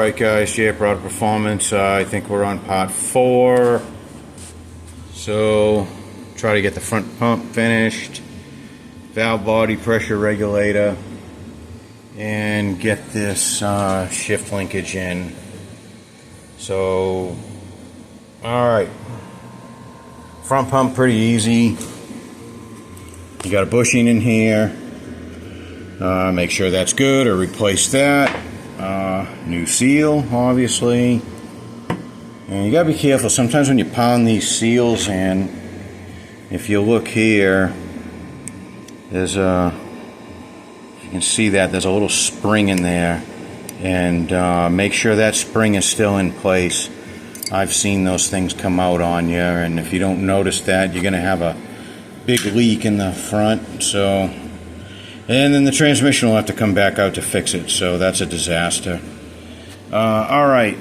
Alright guys, Jay Product Performance. I think we're on part 4. So, try to get the front pump finished, valve body pressure regulator, and get this shift linkage in. So, alright. Front pump pretty easy. You got a bushing in here. Make sure that's good or replace that. New seal, obviously. And you gotta be careful. Sometimes when you pound these seals in, if you look here, there's a, you can see that there's a little spring in there, and make sure that spring is still in place. I've seen those things come out on you, and if you don't notice that, you're gonna have a big leak in the front. So, and then the transmission will have to come back out to fix it, so that's a disaster. Alright,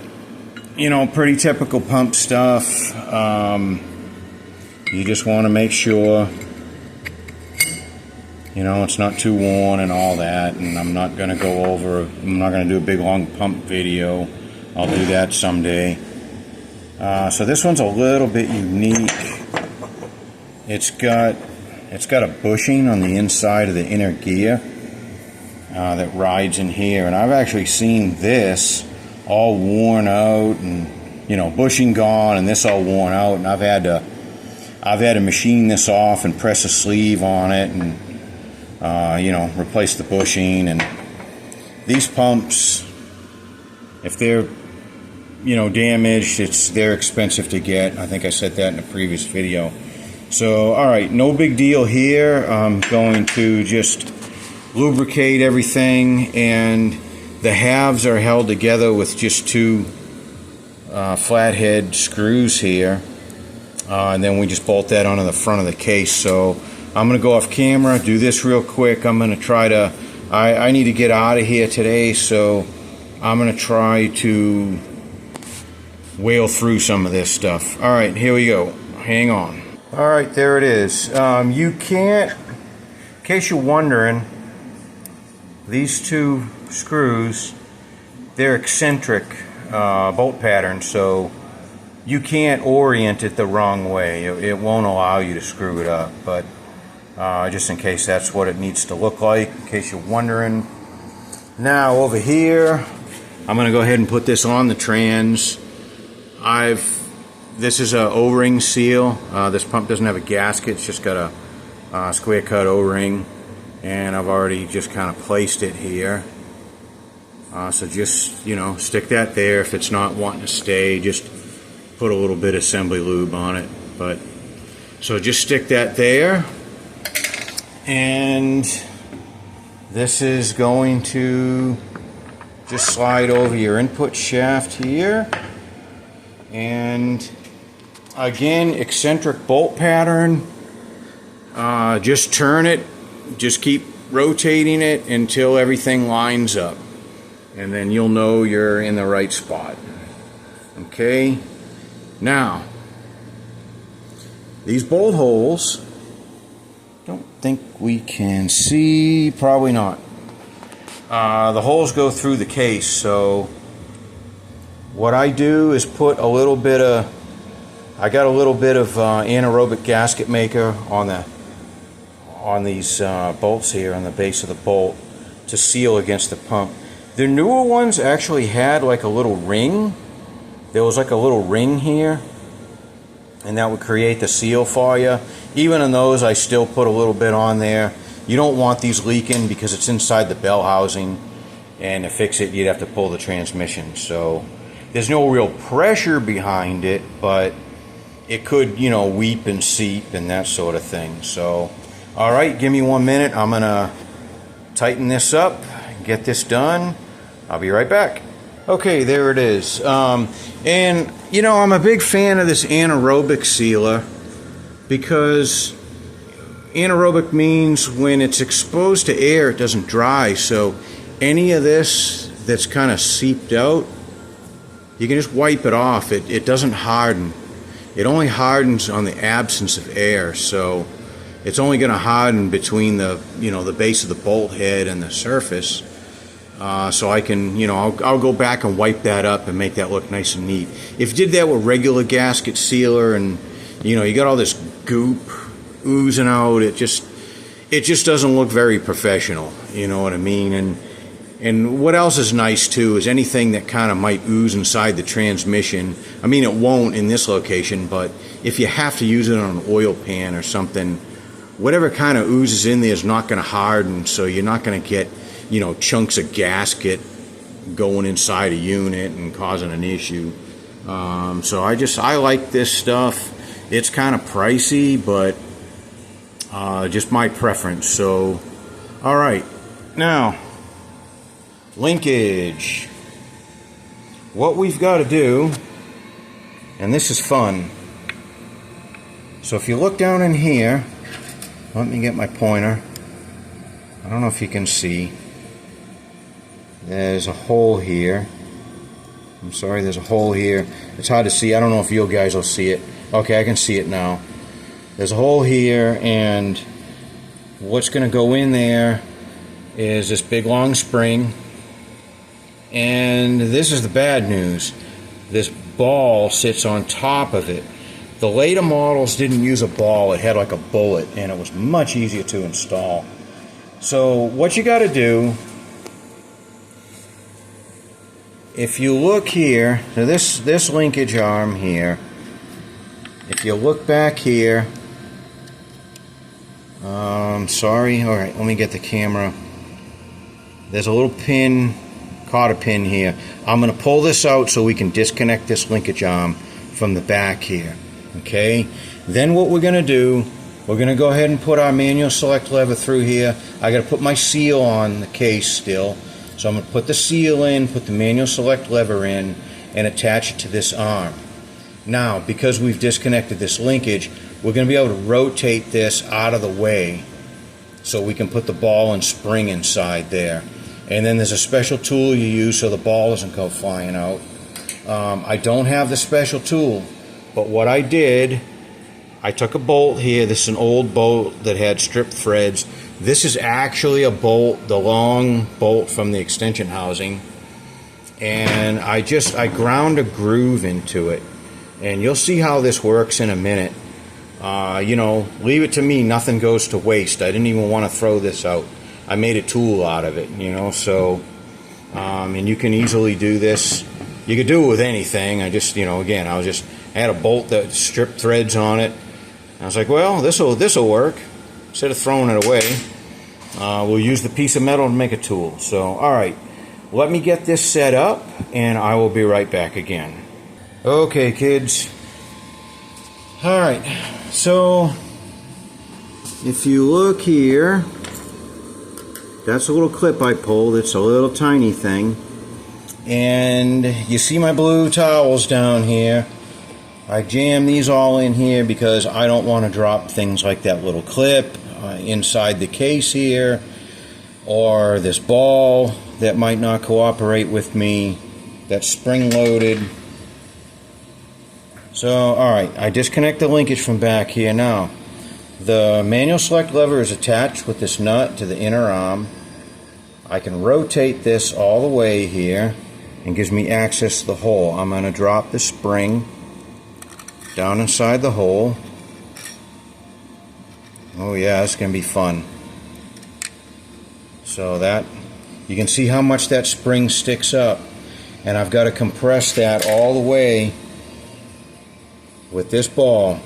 you know, pretty typical pump stuff. You just want to make sure, you know, it's not too worn and all that, and I'm not going to do a big long pump video. I'll do that someday. So this one's a little bit unique. It's got a bushing on the inside of the inner gear that rides in here, and I've actually seen this all worn out, and you know, bushing gone, and this all worn out, and I've had to machine this off and press a sleeve on it, and you know, replace the bushing. And these pumps, if they're, you know, damaged, they're expensive to get. I think I said that in a previous video. So, alright, no big deal here. I'm going to just lubricate everything, and the halves are held together with just two flathead screws here. And then we just bolt that onto the front of the case. So, I'm going to go off camera, do this real quick. I'm going to try to, I need to get out of here today, so I'm going to try to whale through some of this stuff. Alright, here we go. Hang on. Alright, there it is. You can't, in case you're wondering, these two screws, they're eccentric bolt patterns, so you can't orient it the wrong way. It won't allow you to screw it up, but just in case that's what it needs to look like, in case you're wondering. Now over here, I'm going to go ahead and put this on the trans. This is a O-ring seal. This pump doesn't have a gasket, it's just got a square cut O-ring, and I've already just kind of placed it here. So just, you know, stick that there. If it's not wanting to stay, just put a little bit of assembly lube on it. But so just stick that there, and this is going to just slide over your input shaft here. And again, eccentric bolt pattern. Just turn it, just keep rotating it until everything lines up, and then you'll know you're in the right spot. Okay, now these bolt holes, don't think we can see, probably not. The holes go through the case, so what I do is put a little bit of, I got a little bit of anaerobic gasket maker on these bolts here on the base of the bolt to seal against the pump. The newer ones actually had like a little ring. There was like a little ring here, and that would create the seal for you. Even in those, I still put a little bit on there. You don't want these leaking because it's inside the bell housing, and to fix it you'd have to pull the transmission. So there's no real pressure behind it, but it could, you know, weep and seep and that sort of thing. So, alright, give me 1 minute. I'm going to tighten this up, get this done. I'll be right back. Okay, there it is. And, you know, I'm a big fan of this anaerobic sealer, because anaerobic means when it's exposed to air, it doesn't dry. So any of this that's kind of seeped out, you can just wipe it off. It doesn't harden. It only hardens on the absence of air, so it's only going to harden between the, you know, the base of the bolt head and the surface. So I can, I'll go back and wipe that up and make that look nice and neat. If you did that with regular gasket sealer and, you got all this goop oozing out, it just doesn't look very professional, you know what I mean? And what else is nice too is anything that kind of might ooze inside the transmission. I mean, it won't in this location, but if you have to use it on an oil pan or something, whatever kind of oozes in there is not going to harden, so you're not going to get, chunks of gasket going inside a unit and causing an issue. So I like this stuff. It's kind of pricey, but just my preference. So, all right, now linkage. What we've got to do, and this is fun. So if you look down in here, let me get my pointer. I don't know if you can see. There's a hole here. I'm sorry, there's a hole here. It's hard to see. I don't know if you guys will see it. Okay, I can see it now. There's a hole here, and what's going to go in there is this big long spring. And this is the bad news. This ball sits on top of it. The later models didn't use a ball. It had like a bullet, and it was much easier to install. So what you got to do, if you look here, so this linkage arm here, if you look back here, sorry, all right, let me get the camera. There's a little pin, cotter pin here. I'm going to pull this out so we can disconnect this linkage arm from the back here. Okay, then what we're going to do, we're going to go ahead and put our manual select lever through here. I got to put my seal on the case still, so I'm going to put the seal in, put the manual select lever in, and attach it to this arm. Now, because we've disconnected this linkage, we're going to be able to rotate this out of the way so we can put the ball and spring inside there. And then there's a special tool you use so the ball doesn't go flying out. I don't have the special tool, but what I did, I took a bolt here. This is an old bolt that had stripped threads. This is actually a bolt, the long bolt from the extension housing. And I ground a groove into it. And you'll see how this works in a minute. Leave it to me, nothing goes to waste. I didn't even want to throw this out. I made a tool out of it, so, and you can easily do this. You could do it with anything. I just, again, I had a bolt that stripped threads on it. I was like, well, this'll work. Instead of throwing it away, we'll use the piece of metal to make a tool. So, all right, let me get this set up, and I will be right back again. Okay, kids. All right, so if you look here, that's a little clip I pulled. It's a little tiny thing. And you see my blue towels down here. I jam these all in here because I don't want to drop things like that little clip inside the case here, or this ball that might not cooperate with me that's spring loaded. So, alright, I disconnect the linkage from back here. Now, the manual select lever is attached with this nut to the inner arm. I can rotate this all the way here and gives me access to the hole. I'm going to drop the spring down inside the hole. Oh yeah, it's going to be fun. So that, you can see how much that spring sticks up. And I've got to compress that all the way with this ball.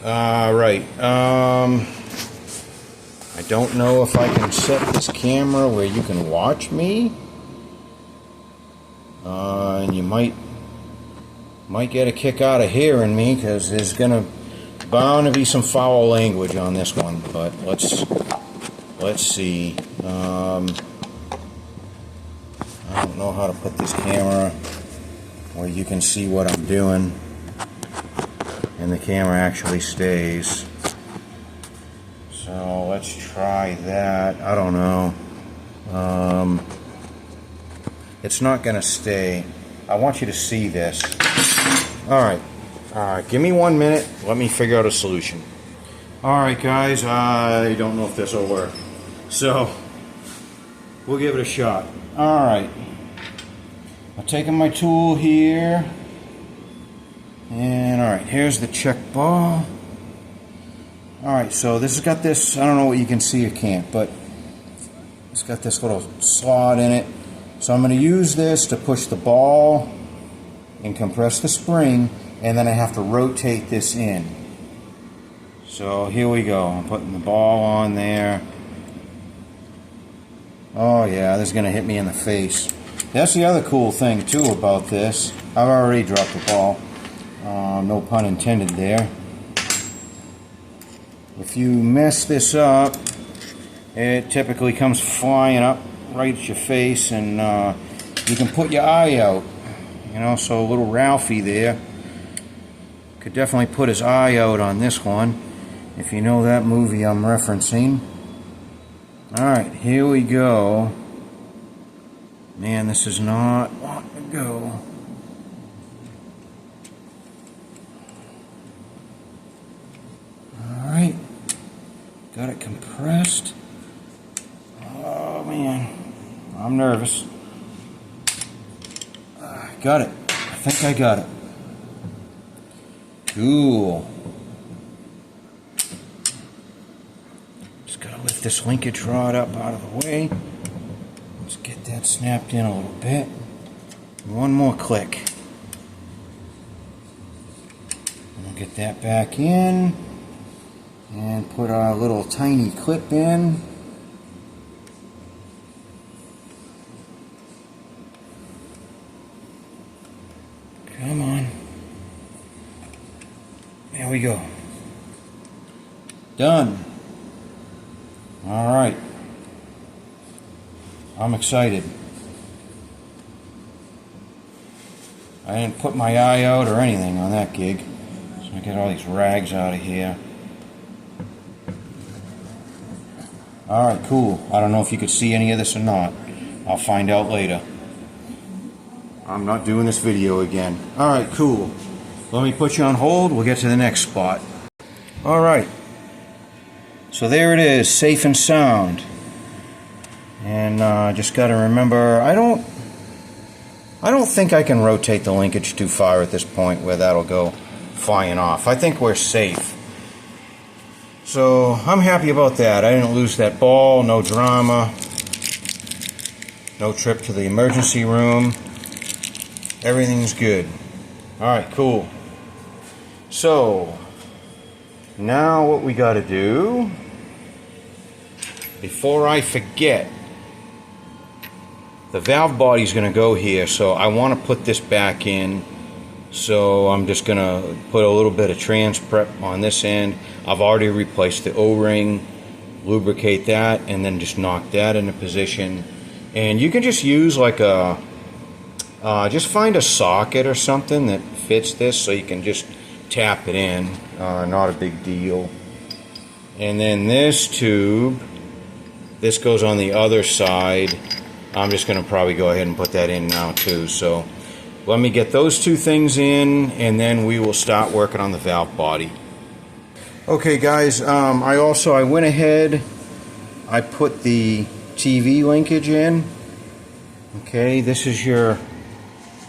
Right. I don't know if I can set this camera where you can watch me. And you might get a kick out of hearing me, because there's bound to be some foul language on this one. But let's see. I don't know how to put this camera where you can see what I'm doing and the camera actually stays. So let's try that. I don't know. It's not going to stay. I want you to see this. Alright. Give me 1 minute. Let me figure out a solution. Alright guys, I don't know if this will work. So, we'll give it a shot. Alright, I'm taking my tool here, and alright, here's the check ball. Alright, so this has got this, I don't know what you can see or can't, but it's got this little slot in it. So I'm going to use this to push the ball and compress the spring, and then I have to rotate this in. So here we go. I'm putting the ball on there. Oh yeah, this is going to hit me in the face. That's the other cool thing too about this. I've already dropped the ball. No pun intended there. If you mess this up, it typically comes flying up right at your face, and you can put your eye out. You know, so little Ralphie there could definitely put his eye out on this one, if you know that movie I'm referencing. Alright, here we go. Man, this is not wanting to go. Alright, got it compressed. Oh man, I'm nervous. Got it. I think I got it. Cool. Just gotta lift this linkage rod up out of the way. Let's get that snapped in a little bit. One more click. And we'll get that back in and put our little tiny clip in. Come on. There we go. Done. Alright. I'm excited. I didn't put my eye out or anything on that gig. So I get all these rags out of here. Alright, cool. I don't know if you could see any of this or not. I'll find out later. I'm not doing this video again. Alright, cool. Let me put you on hold. We'll get to the next spot. Alright. So there it is, safe and sound. And just got to remember, I don't think I can rotate the linkage too far at this point where that'll go flying off. I think we're safe. So I'm happy about that. I didn't lose that ball, no drama. No trip to the emergency room. Everything's good. Alright, cool. So, now what we got to do, before I forget, the valve body's going to go here, so I want to put this back in. So I'm just going to put a little bit of trans prep on this end. I've already replaced the O-ring, lubricate that, and then just knock that into position. And you can just use like a just find a socket or something that fits this, so you can just tap it in. Not a big deal. And then this tube, this goes on the other side. I'm just going to probably go ahead and put that in now too. So let me get those two things in, and then we will start working on the valve body. Okay guys, I went ahead, I put the TV linkage in. Okay, this is your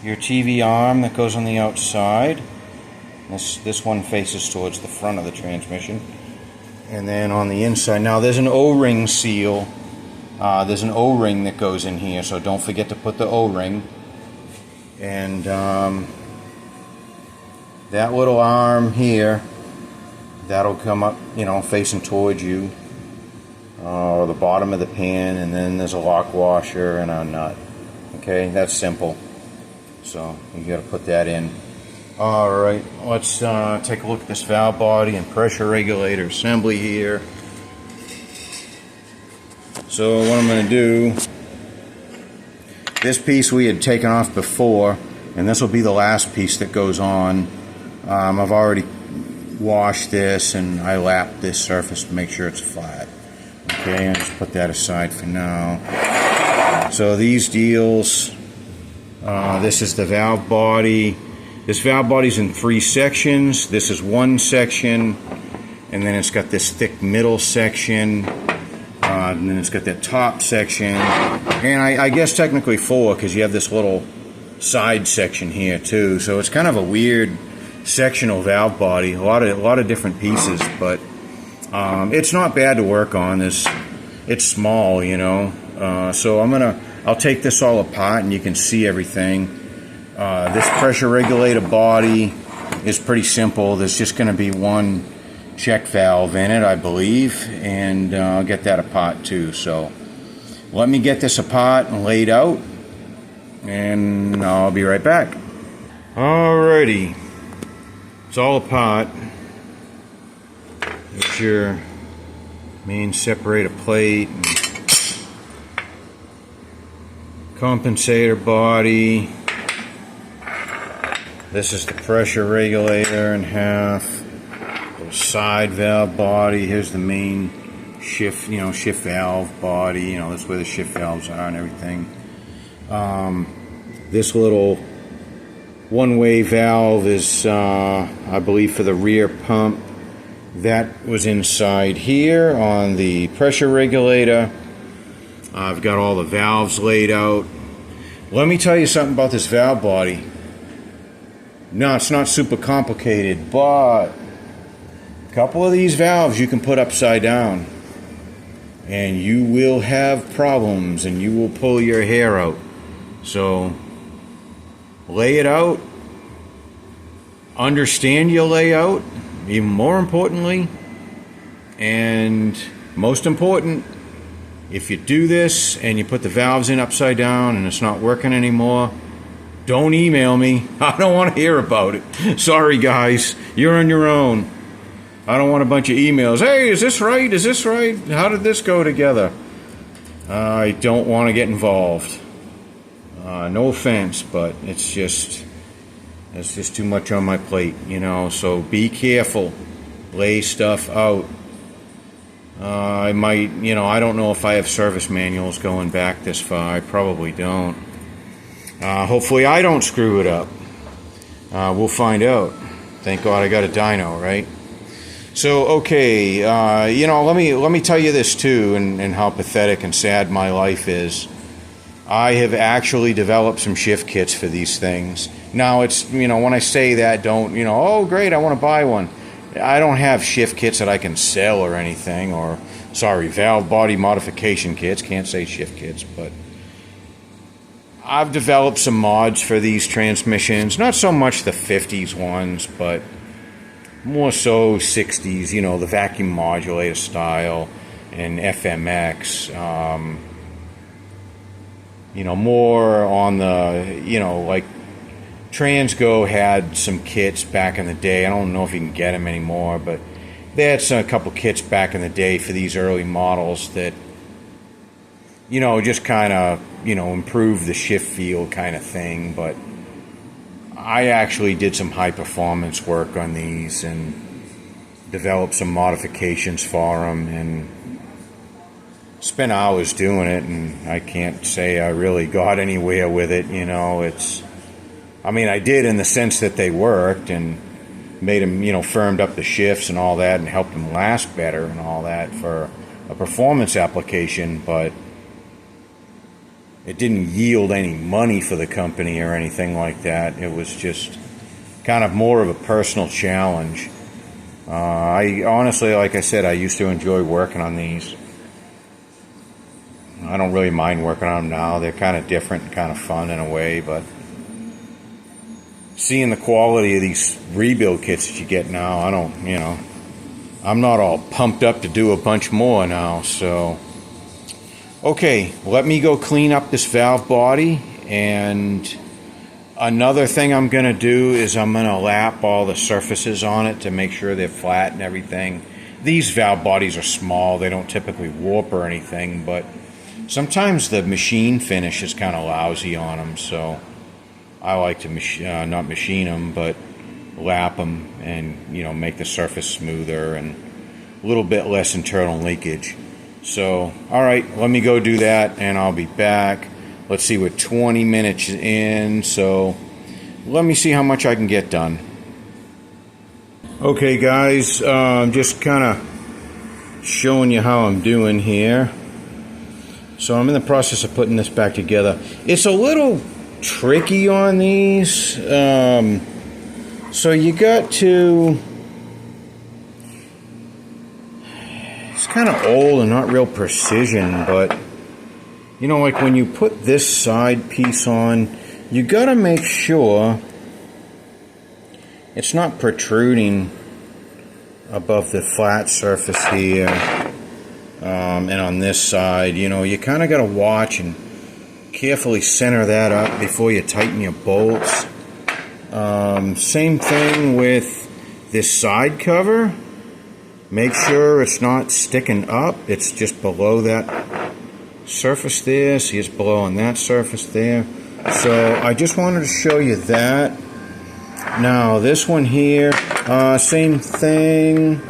TV arm that goes on the outside. This one faces towards the front of the transmission. And then on the inside, now there's an O-ring seal. There's an O-ring that goes in here, so don't forget to put the O-ring. And that little arm here, that'll come up, you know, facing towards you, or the bottom of the pan, and then there's a lock washer and a nut. Okay, that's simple. So you got to put that in. Alright, let's take a look at this valve body and pressure regulator assembly here. So what I'm going to do, this piece we had taken off before, and this will be the last piece that goes on. I've already washed this and I lapped this surface to make sure it's flat. Okay, I'll just put that aside for now. So these deals, this is the valve body. This valve body's in 3 sections. This is one section, and then it's got this thick middle section. and then it's got that top section, and I guess technically 4 because you have this little side section here too. So it's kind of a weird sectional valve body, a lot of different pieces, but it's not bad to work on. It's small, you know. So I'll take this all apart and you can see everything. This pressure regulator body is pretty simple. There's just going to be one check valve in it, I believe, and I'll get that apart too. So let me get this apart and laid out, and I'll be right back. Alrighty, it's all apart. There's your main separator plate, and compensator body. This is the pressure regulator in half. Side valve body. Here's the main shift, shift valve body. That's where the shift valves are and everything. This little one-way valve is, I believe, for the rear pump. That was inside here on the pressure regulator. I've got all the valves laid out. Let me tell you something about this valve body. No, it's not super complicated, but a couple of these valves you can put upside down, and you will have problems, and you will pull your hair out. So lay it out, understand your layout, even more importantly, and most important, if you do this and you put the valves in upside down and it's not working anymore, don't email me. I don't want to hear about it. Sorry guys, you're on your own. I don't want a bunch of emails. Hey, is this right? Is this right? How did this go together? I don't want to get involved. No offense, but it's just too much on my plate, so be careful. Lay stuff out. I might, I don't know if I have service manuals going back this far. I probably don't. Hopefully I don't screw it up. We'll find out. Thank God I got a dyno, right? So, okay, let me tell you this too, and how pathetic and sad my life is. I have actually developed some shift kits for these things. Now, it's, when I say that, don't, oh, great, I want to buy one. I don't have shift kits that I can sell or anything, or, valve body modification kits. Can't say shift kits, but I've developed some mods for these transmissions. Not so much the 50s ones, but more so 60s, the vacuum modulator style and FMX. More on the, like Transgo had some kits back in the day. I don't know if you can get them anymore, but they had a couple kits back in the day for these early models that, just kind of, improve the shift feel kind of thing. But I actually did some high performance work on these and developed some modifications for them and spent hours doing it, and I can't say I really got anywhere with it. I did in the sense that they worked and made them, firmed up the shifts and all that and helped them last better and all that for a performance application, but it didn't yield any money for the company or anything like that. It was just kind of more of a personal challenge. I honestly, like I said, I used to enjoy working on these. I don't really mind working on them now. They're kind of different and kind of fun in a way, but seeing the quality of these rebuild kits that you get now, I'm not all pumped up to do a bunch more now, so. Okay, let me go clean up this valve body, and another thing I'm going to do is I'm going to lap all the surfaces on it to make sure they're flat and everything. These valve bodies are small. They don't typically warp or anything, but sometimes the machine finish is kind of lousy on them, so I like to not machine them, but lap them and, make the surface smoother and a little bit less internal leakage. So, all right, let me go do that, and I'll be back. Let's see, we're 20 minutes in, so let me see how much I can get done. Okay, guys, I'm just kind of showing you how I'm doing here. So I'm in the process of putting this back together. It's a little tricky on these. So you got to... It's kind of old and not real precision, but you know, like when you put this side piece on, you got to make sure it's not protruding above the flat surface here. And on this side, you know, you kind of got to watch and carefully center that up before you tighten your bolts. Same thing with this side cover. Make sure it's not sticking up, it's just below that surface there. See, it's below on that surface there. So I just wanted to show you that. Now this one here, same thing.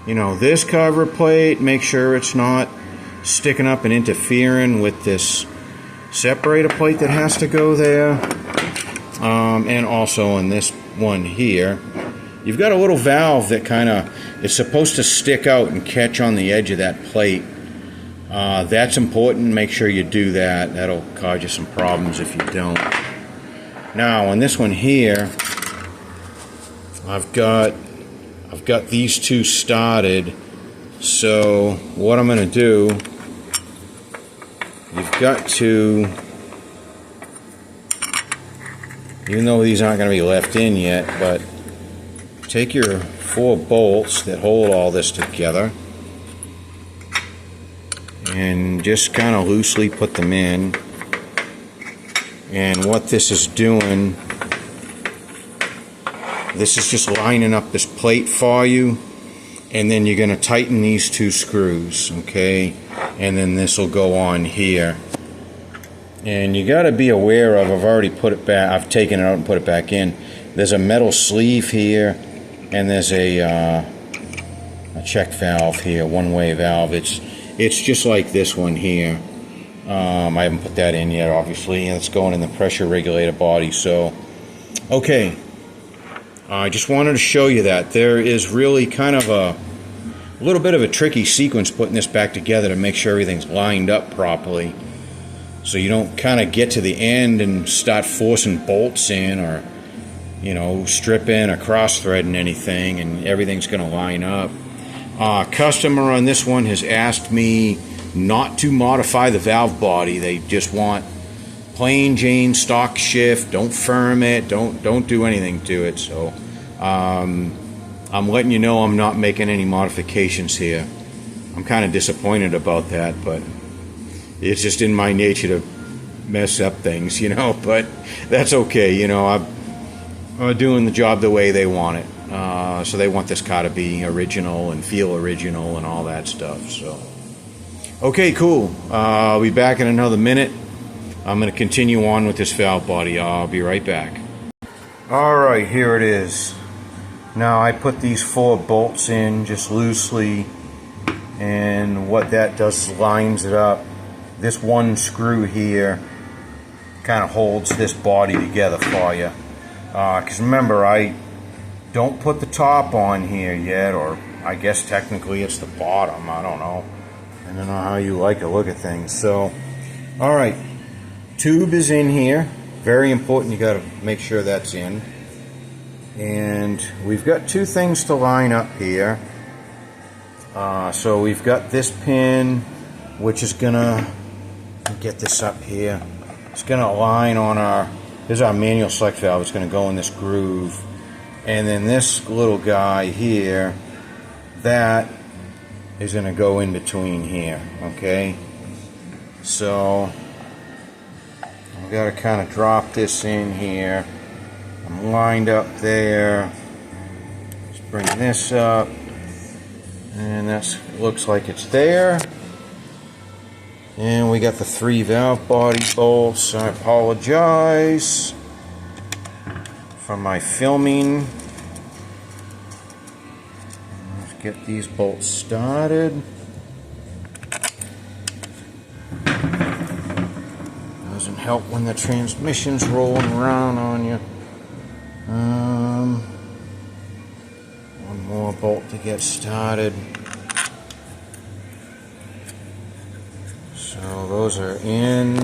You know, this cover plate, make sure it's not sticking up and interfering with this separator plate that has to go there. And also on this one here, you've got a little valve that kind of is supposed to stick out and catch on the edge of that plate. That's important. Make sure you do that. That'll cause you some problems if you don't. Now on this one here, I've got these two started. So what I'm going to do, you've got to, even though these aren't going to be left in yet, but take your 4 bolts that hold all this together and just kind of loosely put them in. And what this is doing, this is just lining up this plate for you, and then you're going to tighten these 2 screws, okay? And then this will go on here. And you got to be aware of, I've already put it back, I've taken it out and put it back in. There's a metal sleeve here, and there's a check valve here, one-way valve. It's just like this one here. I haven't put that in yet, obviously, and it's going in the pressure regulator body. So, okay, I just wanted to show you that. There is really kind of a little bit of a tricky sequence putting this back together to make sure everything's lined up properly, so you don't kind of get to the end and start forcing bolts in, or you know, stripping or cross-threading anything, and everything's going to line up. Customer on this one has asked me not to modify the valve body. They just want plain Jane stock shift. Don't firm it. Don't do anything to it. So I'm letting you know I'm not making any modifications here. I'm kind of disappointed about that, but it's just in my nature to mess up things, you know. But that's okay. You know, I'm doing the job the way they want it. So they want this car to be original and feel original and all that stuff. So, okay, cool. I'll be back in another minute. I'm going to continue on with this valve body. I'll be right back. Alright, here it is. Now I put these 4 bolts in just loosely, and what that does is lines it up. This one screw here kind of holds this body together for you. Because remember, I don't put the top on here yet, or I guess technically it's the bottom. I don't know. I don't know how you like to look at things. So, alright, tube is in here. Very important, you got to make sure that's in. And we've got 2 things to line up here. So we've got this pin, which is gonna get this up here. It's gonna line on our, here's our manual select valve. It's gonna go in this groove. And then this little guy here, that is going to go in between here, okay? So I've got to kind of drop this in here. I'm lined up there. Just bring this up, and that looks like it's there. And we got the 3 valve body bolts. I apologize for my filming. Let's get these bolts started. Doesn't help when the transmission's rolling around on you. One more bolt to get started. So those are in.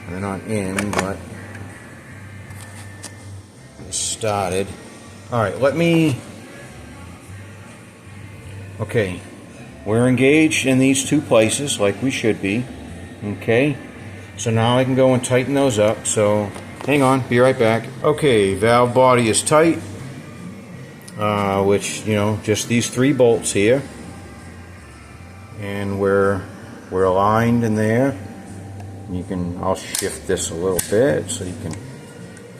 They're not in, but they started. Alright, okay, we're engaged in these two places like we should be. Okay, so now I can go and tighten those up. So hang on, be right back. Okay, valve body is tight, which, you know, just these 3 bolts here, and we're aligned in there. I'll shift this a little bit so you can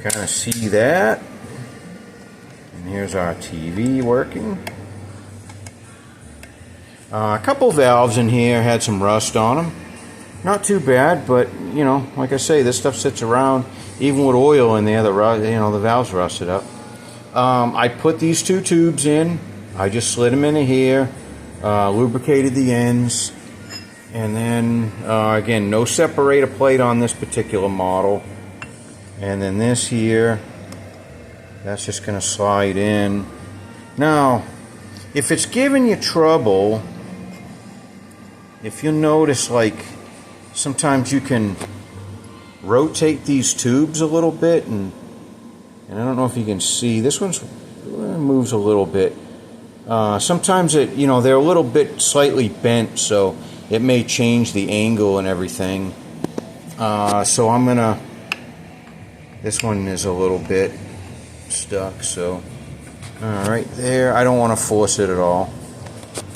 kind of see that. And here's our TV working. A couple valves in here had some rust on them. Not too bad, but you know, like I say, this stuff sits around. Even with oil in there, the valves rusted up. I put these 2 tubes in. I just slid them into here, lubricated the ends, and then again, no separator plate on this particular model. And then this here, that's just going to slide in. Now, if it's giving you trouble, if you notice, like sometimes you can rotate these tubes a little bit, and I don't know if you can see, this one moves a little bit. Sometimes they're a little bit slightly bent, so it may change the angle and everything. So this one is a little bit stuck, so alright there. I don't want to force it at all.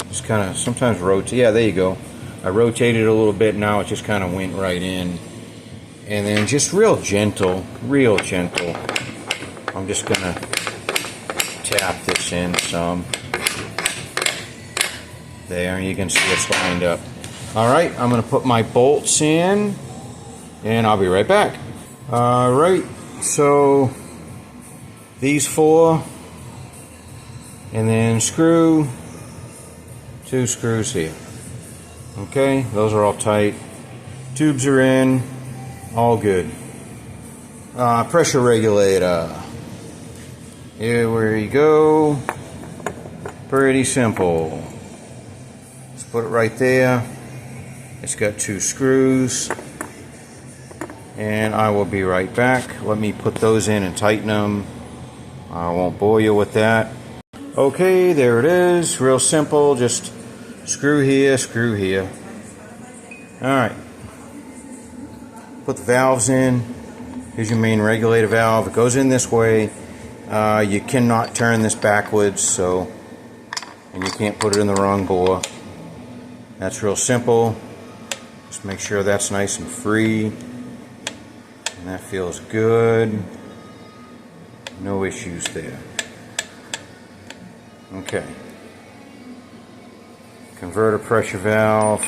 Just kind of sometimes rotate. Yeah, there you go. I rotated it a little bit, now it just kind of went right in. And then just real gentle. I'm just going to tap this in some. There, you can see it's lined up. Alright, I'm going to put my bolts in, and I'll be right back. Alright, so these 4, and then 2 screws here. Okay, those are all tight. Tubes are in, all good. Pressure regulator. Here we go. Pretty simple. Just put it right there. It's got 2 screws. And I will be right back. Let me put those in and tighten them. I won't bore you with that. Okay, there it is. Real simple. Just screw here, screw here. Alright. Put the valves in. Here's your main regulator valve. It goes in this way. You cannot turn this backwards, and you can't put it in the wrong bore. That's real simple. Just make sure that's nice and free. And that feels good. No issues there. Okay. Converter pressure valve.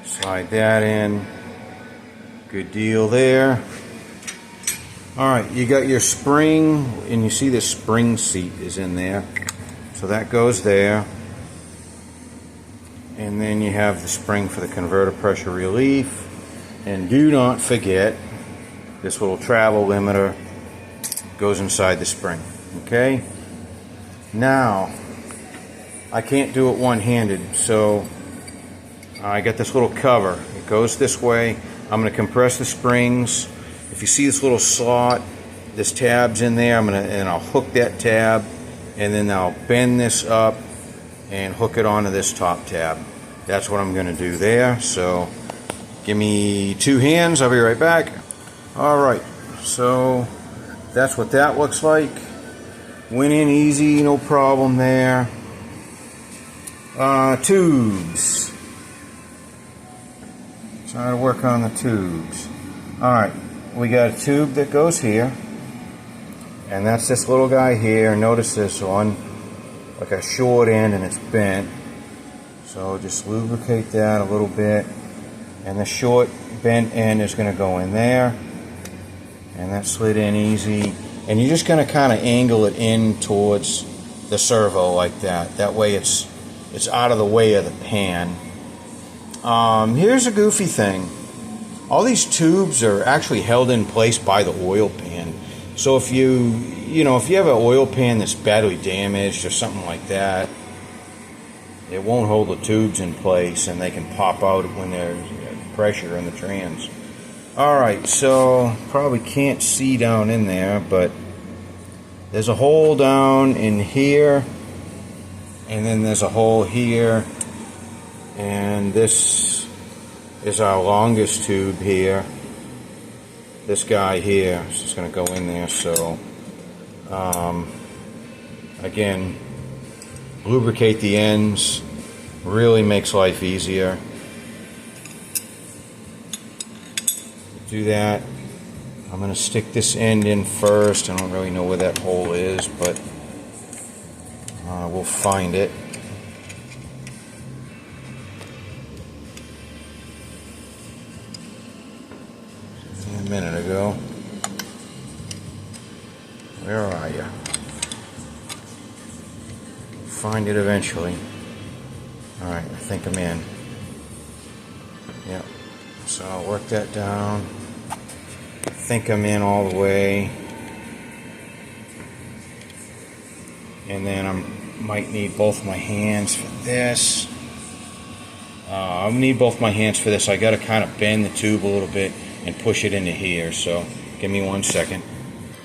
Slide that in. Good deal there. Alright, you got your spring, and you see this spring seat is in there. So that goes there. And then you have the spring for the converter pressure relief. And do not forget, this little travel limiter goes inside the spring. Okay? Now, I can't do it one-handed, so I got this little cover. It goes this way. I'm going to compress the springs. If you see this little slot, this tab's in there. I'll hook that tab, and then I'll bend this up and hook it onto this top tab. That's what I'm going to do there. So give me 2 hands. I'll be right back. Alright, so that's what that looks like. Went in easy, no problem there. Tubes. Try to work on the tubes. Alright, we got a tube that goes here, and that's this little guy here. Notice this one, like a short end, and it's bent. So just lubricate that a little bit, and the short bent end is going to go in there, and that slid in easy. And you're just going to kind of angle it in towards the servo like that. That way it's out of the way of the pan. Here's a goofy thing. All these tubes are actually held in place by the oil pan. So if you have an oil pan that's badly damaged or something like that, it won't hold the tubes in place, and they can pop out when there's pressure in the trans. Alright, so probably can't see down in there, but there's a hole down in here, and then there's a hole here, and this is our longest tube here. This guy here is just going to go in there. So again, lubricate the ends, really makes life easier. Do that. I'm going to stick this end in first. I don't really know where that hole is, but we'll find it. A minute ago. Where are you? Find it eventually. Alright, I think I'm in. Yep. So I'll work that down. I think I'm in all the way. And then I might need both my hands for this. I'll need both my hands for this. I got to kind of bend the tube a little bit and push it into here. So give me 1 second.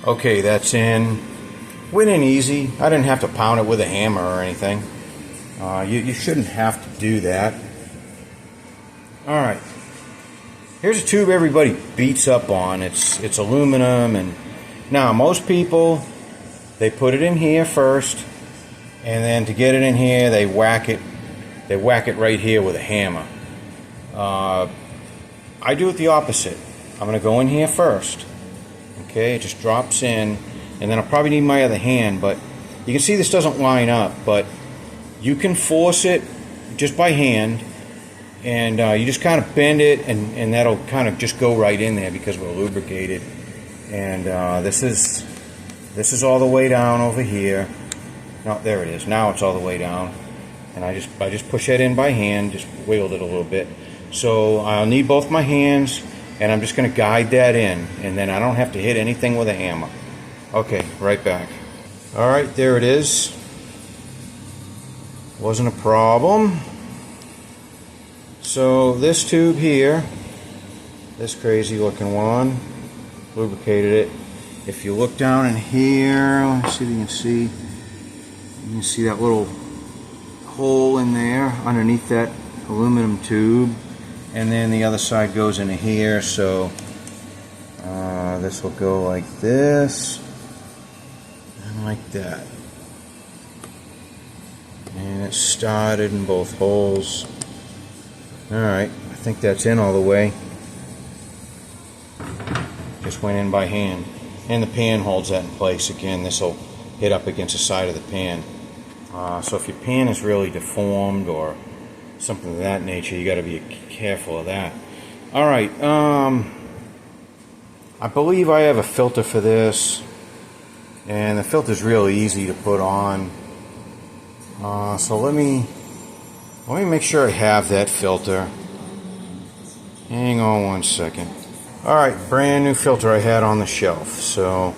Okay, that's in. Went in easy. I didn't have to pound it with a hammer or anything. You shouldn't have to do that. Alright. Here's a tube everybody beats up on. It's aluminum, and now most people, they put it in here first, and then to get it in here they whack it right here with a hammer. I do it the opposite. I'm going to go in here first. Okay, it just drops in, and then I'll probably need my other hand, but you can see this doesn't line up, but you can force it just by hand, and you just kind of bend it, and that'll kind of just go right in there because we're lubricated. And this is all the way down over here. No, there it is. Now it's all the way down, and I just push that in by hand, just wiggled it a little bit. So I'll need both my hands, and I'm just going to guide that in, and then I don't have to hit anything with a hammer. Okay, right back. Alright, there it is. Wasn't a problem. So this tube here, this crazy looking one, lubricated it. If you look down in here, let's see if you can see. You can see that little hole in there underneath that aluminum tube. And then the other side goes into here, so this will go like this and like that. And it's started in both holes. Alright, I think that's in all the way. Just went in by hand. And the pan holds that in place. Again, this will hit up against the side of the pan. So if your pan is really deformed or something of that nature, you got to be careful of that. Alright, I believe I have a filter for this, and the filter is really easy to put on. So let me make sure I have that filter. Hang on 1 second. Alright, brand new filter I had on the shelf. So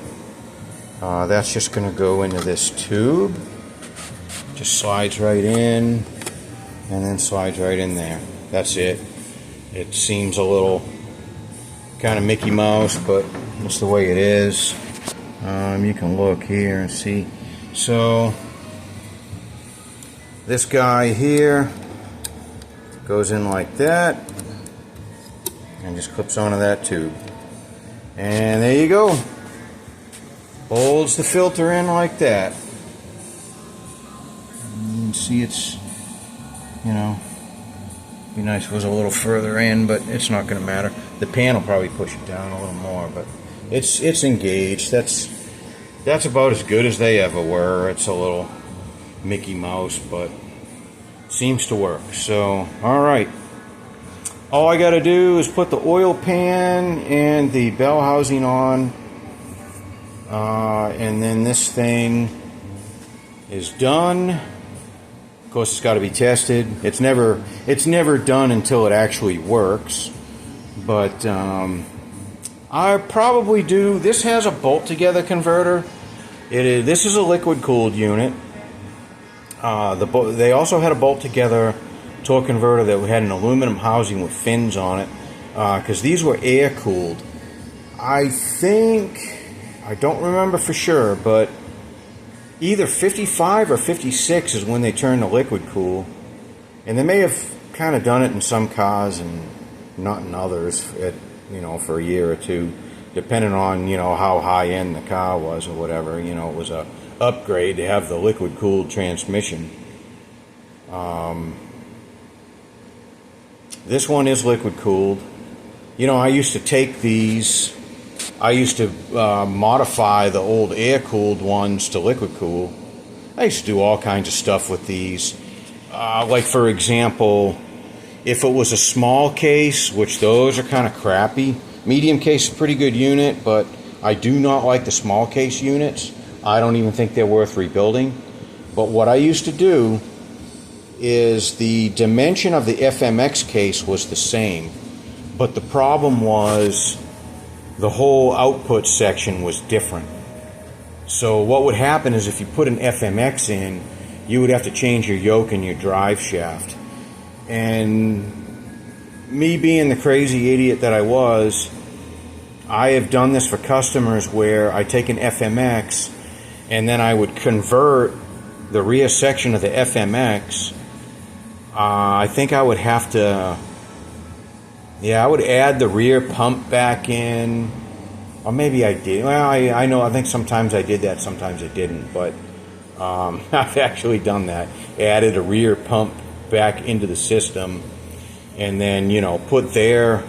that's just going to go into this tube. Just slides right in, and then slides right in there. That's it. It seems a little kind of Mickey Mouse, but that's the way it is. You can look here and see. So this guy here goes in like that and just clips onto that tube. And there you go. Holds the filter in like that. You can see it's, you know, be nice if it was a little further in, but it's not going to matter. The pan will probably push it down a little more, but it's engaged. That's about as good as they ever were. It's a little Mickey Mouse, but seems to work. So, alright. All I got to do is put the oil pan and the bell housing on, and then this thing is done. Of course, it's got to be tested. It's never done until it actually works. But I probably do. This has a bolt together converter. This is a liquid cooled unit. They also had a bolt together torque converter that had an aluminum housing with fins on it, because these were air cooled. I don't remember for sure, but either 55 or 56 is when they turned to liquid cool. And they may have kind of done it in some cars and not in others, for a year or two, depending on, how high end the car was or whatever. It was a upgrade to have the liquid cooled transmission. This one is liquid cooled. I used to take these, I used to modify the old air cooled ones to liquid cool. I used to do all kinds of stuff with these. Like, for example, if it was a small case, which those are kind of crappy. Medium case is a pretty good unit, but I do not like the small case units. I don't even think they're worth rebuilding. But what I used to do is the dimension of the FMX case was the same, but the problem was the whole output section was different. So what would happen is if you put an FMX in, you would have to change your yoke and your drive shaft. And me being the crazy idiot that I was, I have done this for customers where I take an FMX and then I would convert the rear section of the FMX. I think I would have to, I would add the rear pump back in, or maybe I did. Well, I think sometimes I did that, sometimes I didn't, but I've actually done that. Added a rear pump back into the system, and then, put their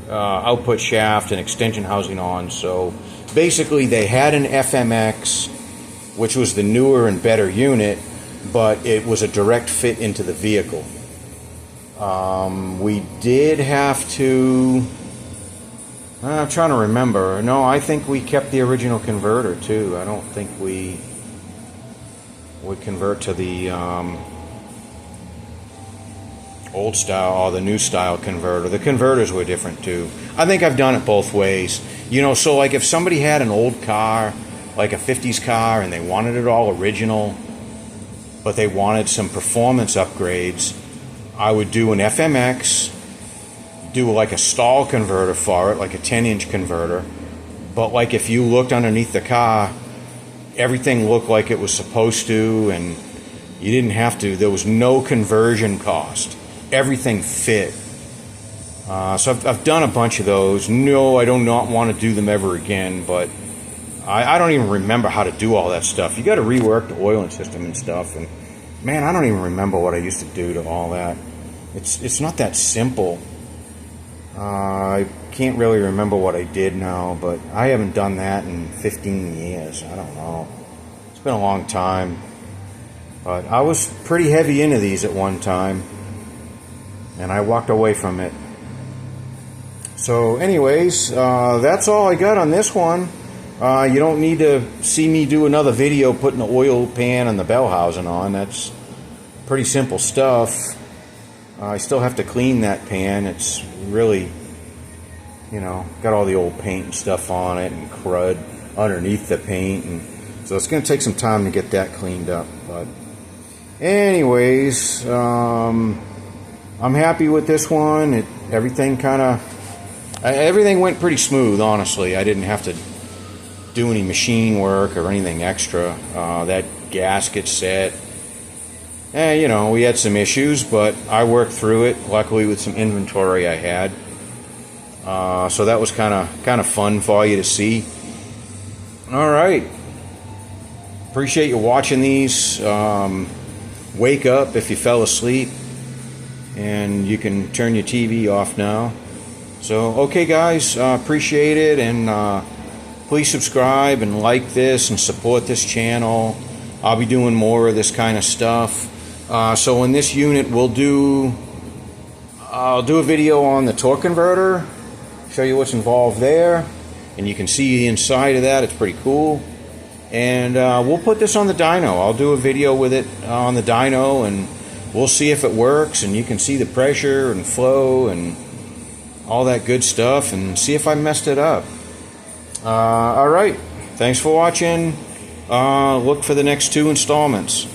output shaft and extension housing on. So basically they had an FMX, which was the newer and better unit, but it was a direct fit into the vehicle. We did have to, I'm trying to remember. No, I think we kept the original converter too. I don't think we would convert to the old style or the new style converter. The converters were different too. I think I've done it both ways. So like if somebody had an old car, like a 50s car, and they wanted it all original, but they wanted some performance upgrades, I would do an FMX, do like a stall converter for it, like a 10-inch converter. But like if you looked underneath the car, everything looked like it was supposed to, and you didn't have to. There was no conversion cost. Everything fit. So I've done a bunch of those. No, I do not want to do them ever again, but I don't even remember how to do all that stuff. You got to rework the oiling system and stuff, and man, I don't even remember what I used to do to all that. It's not that simple. I can't really remember what I did now, but I haven't done that in 15 years. I don't know. It's been a long time. But I was pretty heavy into these at one time, and I walked away from it. So anyways, that's all I got on this one. You don't need to see me do another video putting the oil pan and the bell housing on. That's pretty simple stuff. I still have to clean that pan. It's really, got all the old paint and stuff on it and crud underneath the paint, and so it's going to take some time to get that cleaned up. But anyways, I'm happy with this one. Everything went pretty smooth, honestly. I didn't have to do any machine work or anything extra. That gasket set, we had some issues, but I worked through it, luckily with some inventory I had. So that was kind of fun for you to see. All right. Appreciate you watching these. Wake up if you fell asleep, and you can turn your TV off now. So, okay, guys, appreciate it, and please subscribe and like this and support this channel. I'll be doing more of this kind of stuff. So in this unit, I'll do a video on the torque converter, show you what's involved there, and you can see the inside of that. It's pretty cool. And we'll put this on the dyno. I'll do a video with it on the dyno, and we'll see if it works, and you can see the pressure and flow and all that good stuff, and see if I messed it up. All right, thanks for watching. Look for the next 2 installments.